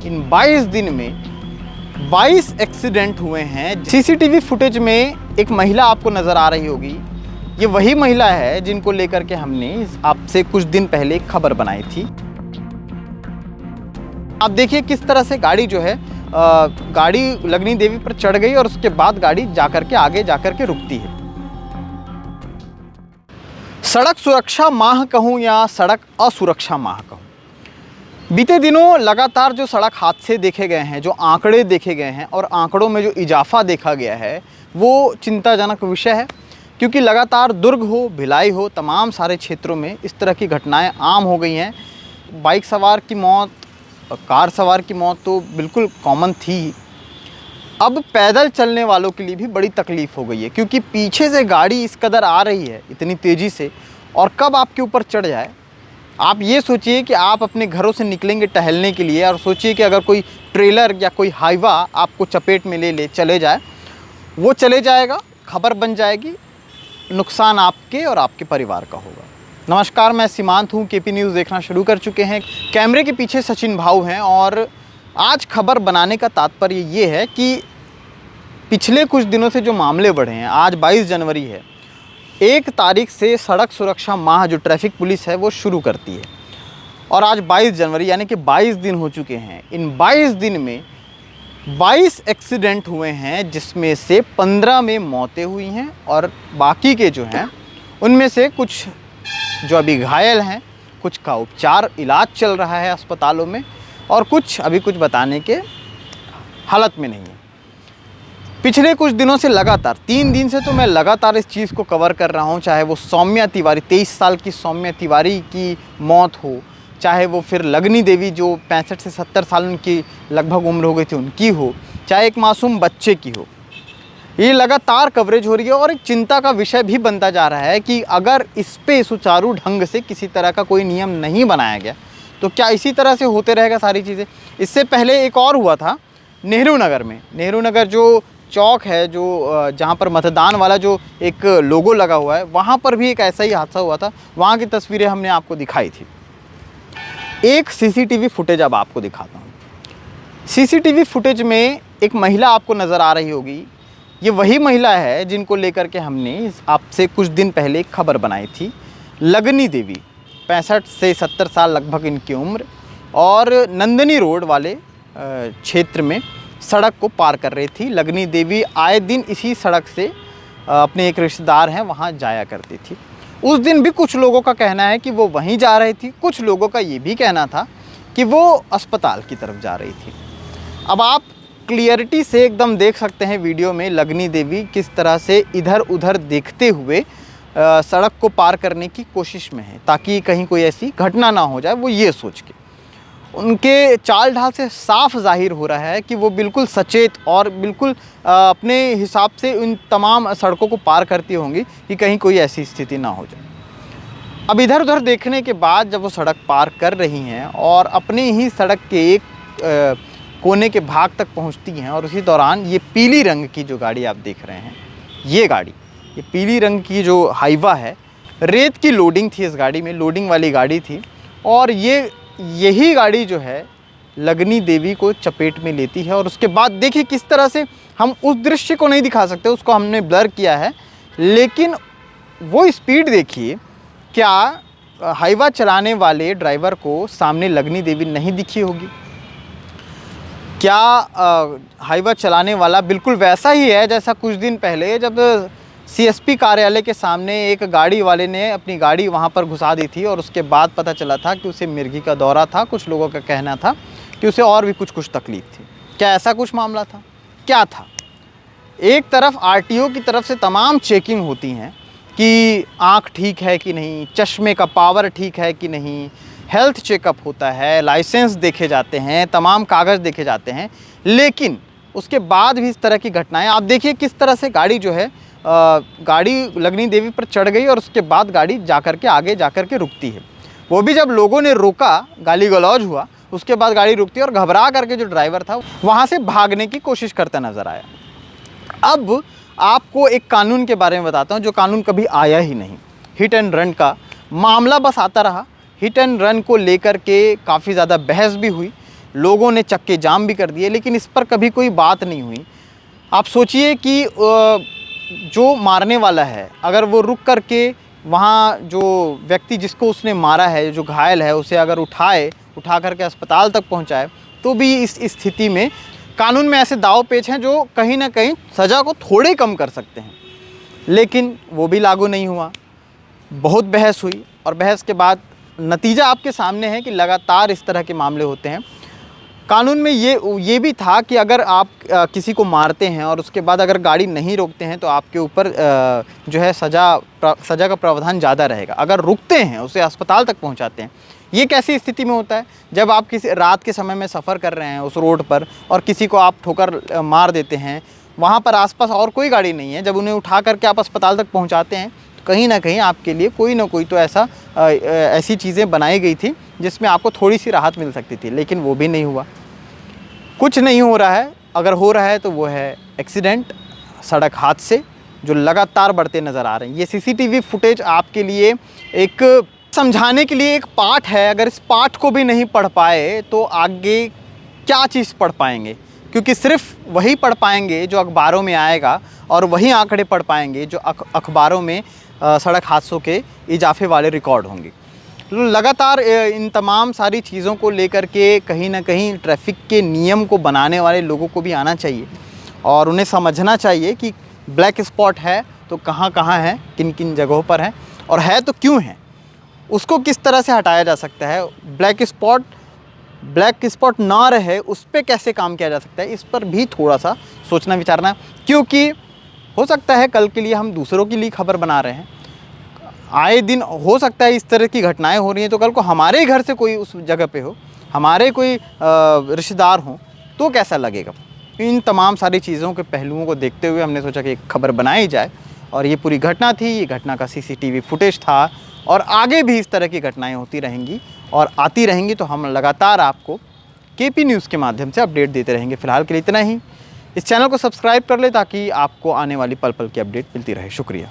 इन 22 दिन में 22 एक्सीडेंट हुए हैं। सीसीटीवी फुटेज में एक महिला आपको नज़र आ रही होगी। ये वही महिला है जिनको लेकर के हमने आपसे कुछ दिन पहले एक खबर बनाई थी। आप देखिए किस तरह से गाड़ी जो है गाड़ी लगनी देवी पर चढ़ गई और उसके बाद गाड़ी जाकर के आगे जाकर के रुकती है। सड़क सुरक्षा माह कहूँ या सड़क असुरक्षा माह कहूँ, बीते दिनों लगातार जो सड़क हादसे देखे गए हैं, जो आंकड़े देखे गए हैं और आंकड़ों में जो इजाफा देखा गया है वो चिंताजनक विषय है। क्योंकि लगातार दुर्ग हो, भिलाई हो, तमाम सारे क्षेत्रों में इस तरह की घटनाएं आम हो गई हैं। बाइक सवार की मौत, कार सवार की मौत तो बिल्कुल कॉमन थी। अब पैदल चलने वालों के लिए भी बड़ी तकलीफ़ हो गई है, क्योंकि पीछे से गाड़ी इस कदर आ रही है इतनी तेज़ी से, और कब आपके ऊपर चढ़ जाए। आप ये सोचिए कि आप अपने घरों से निकलेंगे टहलने के लिए और सोचिए कि अगर कोई ट्रेलर या कोई हाईवा आपको चपेट में ले चले जाए, वो चले जाएगा, खबर बन जाएगी, नुकसान आपके और आपके परिवार का होगा। नमस्कार, मैं सीमांत हूँ। केपी न्यूज़ देखना शुरू कर चुके हैं। कैमरे के पीछे सचिन भाऊ हैं और आज खबर बनाने का तात्पर्य ये है कि पिछले कुछ दिनों से जो मामले बढ़े हैं, आज 22 जनवरी है, 1 तारीख से सड़क सुरक्षा माह जो ट्रैफिक पुलिस है वो शुरू करती है और आज 22 जनवरी यानी कि 22 दिन हो चुके हैं। इन 22 दिन में 22 एक्सीडेंट हुए हैं, जिसमें से 15 में मौतें हुई हैं और बाकी के जो हैं उनमें से कुछ जो अभी घायल हैं, कुछ का उपचार इलाज चल रहा है अस्पतालों में और कुछ बताने के हालत में नहीं है। पिछले कुछ दिनों से लगातार 3 दिन से तो मैं लगातार इस चीज़ को कवर कर रहा हूँ, चाहे वो सौम्या तिवारी 23 साल की सौम्या तिवारी की मौत हो, चाहे वो फिर लगनी देवी जो 65 से 70 साल उनकी लगभग उम्र हो गई थी उनकी हो, चाहे एक मासूम बच्चे की हो। ये लगातार कवरेज हो रही है और एक चिंता का विषय भी बनता जा रहा है कि अगर इस पे सुचारू ढंग से किसी तरह का कोई नियम नहीं बनाया गया तो क्या इसी तरह से होते रहेगा सारी चीज़ें। इससे पहले एक और हुआ था नेहरू नगर में। नेहरू नगर जो चौक है, जो जहाँ पर मतदान वाला जो एक लोगो लगा हुआ है, वहाँ पर भी एक ऐसा ही हादसा हुआ था। वहाँ की तस्वीरें हमने आपको दिखाई थी। एक सीसीटीवी फुटेज अब आपको दिखाता हूँ। सीसीटीवी फुटेज में एक महिला आपको नज़र आ रही होगी। ये वही महिला है जिनको लेकर के हमने आपसे कुछ दिन पहले एक खबर बनाई थी। लगनी देवी 65 से 70 साल लगभग इनकी उम्र, और नंदनी रोड वाले क्षेत्र में सड़क को पार कर रही थी। लगनी देवी आए दिन इसी सड़क से अपने एक रिश्तेदार हैं वहाँ जाया करती थी। उस दिन भी कुछ लोगों का कहना है कि वो वहीं जा रही थी, कुछ लोगों का ये भी कहना था कि वो अस्पताल की तरफ जा रही थी। अब आप क्लियरिटी से एकदम देख सकते हैं वीडियो में लगनी देवी किस तरह से इधर उधर देखते हुए सड़क को पार करने की कोशिश में है, ताकि कहीं कोई ऐसी घटना ना हो जाए। वो ये सोच के, उनके चाल ढाल से साफ जाहिर हो रहा है कि वो बिल्कुल सचेत और बिल्कुल अपने हिसाब से उन तमाम सड़कों को पार करती होंगी कि कहीं कोई ऐसी स्थिति ना हो जाए। अब इधर उधर देखने के बाद जब वो सड़क पार कर रही हैं और अपने ही सड़क के एक कोने के भाग तक पहुंचती हैं, और उसी दौरान ये पीली रंग की जो गाड़ी आप देख रहे हैं, ये गाड़ी, ये पीली रंग की जो हाईवा है, रेत की लोडिंग थी इस गाड़ी में, लोडिंग वाली गाड़ी थी, और यही गाड़ी जो है लगनी देवी को चपेट में लेती है। और उसके बाद देखिए किस तरह से, हम उस दृश्य को नहीं दिखा सकते, उसको हमने ब्लर किया है, लेकिन वो स्पीड देखिए। क्या हाईवा चलाने वाले ड्राइवर को सामने लगनी देवी नहीं दिखी होगी? क्या हाईवा चलाने वाला बिल्कुल वैसा ही है जैसा कुछ दिन पहले जब सीएसपी कार्यालय के सामने एक गाड़ी वाले ने अपनी गाड़ी वहां पर घुसा दी थी और उसके बाद पता चला था कि उसे मिर्गी का दौरा था। कुछ लोगों का कहना था कि उसे और भी कुछ तकलीफ थी। क्या ऐसा कुछ मामला था? क्या था? एक तरफ आरटीओ की तरफ से तमाम चेकिंग होती हैं कि आँख ठीक है कि नहीं, चश्मे का पावर ठीक है कि नहीं, हेल्थ चेकअप होता है, लाइसेंस देखे जाते हैं, तमाम कागज़ देखे जाते हैं, लेकिन उसके बाद भी इस तरह की घटनाएं। आप देखिए किस तरह से गाड़ी जो है गाड़ी लगनी देवी पर चढ़ गई और उसके बाद गाड़ी जाकर के आगे जाकर के रुकती है। वो भी जब लोगों ने रोका, गाली गलौज हुआ, उसके बाद गाड़ी रुकती है और घबरा करके जो ड्राइवर था वहाँ से भागने की कोशिश करता नज़र आया। अब आपको एक कानून के बारे में बताता हूँ जो कानून कभी आया ही नहीं। हिट एंड रन का मामला बस आता रहा। हिट एंड रन को लेकर के काफ़ी ज़्यादा बहस भी हुई, लोगों ने चक्के जाम भी कर दिए, लेकिन इस पर कभी कोई बात नहीं हुई। आप सोचिए कि जो मारने वाला है अगर वो रुक करके वहाँ जो व्यक्ति जिसको उसने मारा है, जो घायल है, उसे अगर उठा करके अस्पताल तक पहुँचाए, तो भी इस स्थिति में कानून में ऐसे दाव पेच हैं जो कहीं ना कहीं सज़ा को थोड़े कम कर सकते हैं, लेकिन वो भी लागू नहीं हुआ। बहुत बहस हुई और बहस के बाद नतीजा आपके सामने है कि लगातार इस तरह के मामले होते हैं। कानून में ये भी था कि अगर आप किसी को मारते हैं और उसके बाद अगर गाड़ी नहीं रोकते हैं तो आपके ऊपर जो है सज़ा का प्रावधान ज़्यादा रहेगा। अगर रुकते हैं, उसे अस्पताल तक पहुंचाते हैं, ये कैसी स्थिति में होता है? जब आप किसी रात के समय में सफ़र कर रहे हैं उस रोड पर और किसी को आप ठोकर मार देते हैं, वहाँ पर आसपास और कोई गाड़ी नहीं है, जब उन्हें उठा करके आप अस्पताल तक पहुँचाते हैं तो कहीं ना कहीं आपके लिए कोई ना कोई तो ऐसी चीज़ें बनाई गई थी जिसमें आपको थोड़ी सी राहत मिल सकती थी, लेकिन वो भी नहीं हुआ। कुछ नहीं हो रहा है। अगर हो रहा है तो वो है एक्सीडेंट, सड़क हादसे जो लगातार बढ़ते नज़र आ रहे हैं। ये सीसीटीवी फुटेज आपके लिए एक समझाने के लिए एक पाठ है। अगर इस पाठ को भी नहीं पढ़ पाए तो आगे क्या चीज़ पढ़ पाएंगे? क्योंकि सिर्फ वही पढ़ पाएंगे जो अखबारों में आएगा और वही आंकड़े पढ़ पाएंगे जो अखबारों में सड़क हादसों के इजाफे वाले रिकॉर्ड होंगे। लगातार इन तमाम सारी चीज़ों को लेकर के कहीं ना कहीं ट्रैफिक के नियम को बनाने वाले लोगों को भी आना चाहिए और उन्हें समझना चाहिए कि ब्लैक स्पॉट है तो कहाँ कहाँ है, किन किन जगहों पर है, और है तो क्यों है, उसको किस तरह से हटाया जा सकता है। ब्लैक स्पॉट ना रहे उस पर कैसे काम किया जा सकता है, इस पर भी थोड़ा सा सोचना विचारना, क्योंकि हो सकता है कल के लिए हम दूसरों के लिए खबर बना रहे हैं। आए दिन हो सकता है इस तरह की घटनाएं हो रही हैं तो कल को हमारे घर से कोई उस जगह पे हो, हमारे कोई रिश्तेदार हों, तो कैसा लगेगा। इन तमाम सारी चीज़ों के पहलुओं को देखते हुए हमने सोचा कि एक खबर बनाई जाए और ये पूरी घटना थी। ये घटना का सीसीटीवी फुटेज था और आगे भी इस तरह की घटनाएं होती रहेंगी और आती रहेंगी, तो हम लगातार आपको केपी न्यूज़ के माध्यम से अपडेट देते रहेंगे। फ़िलहाल के लिए इतना ही। इस चैनल को सब्सक्राइब कर ले ताकि आपको आने वाली पल पल की अपडेट मिलती रहे। शुक्रिया।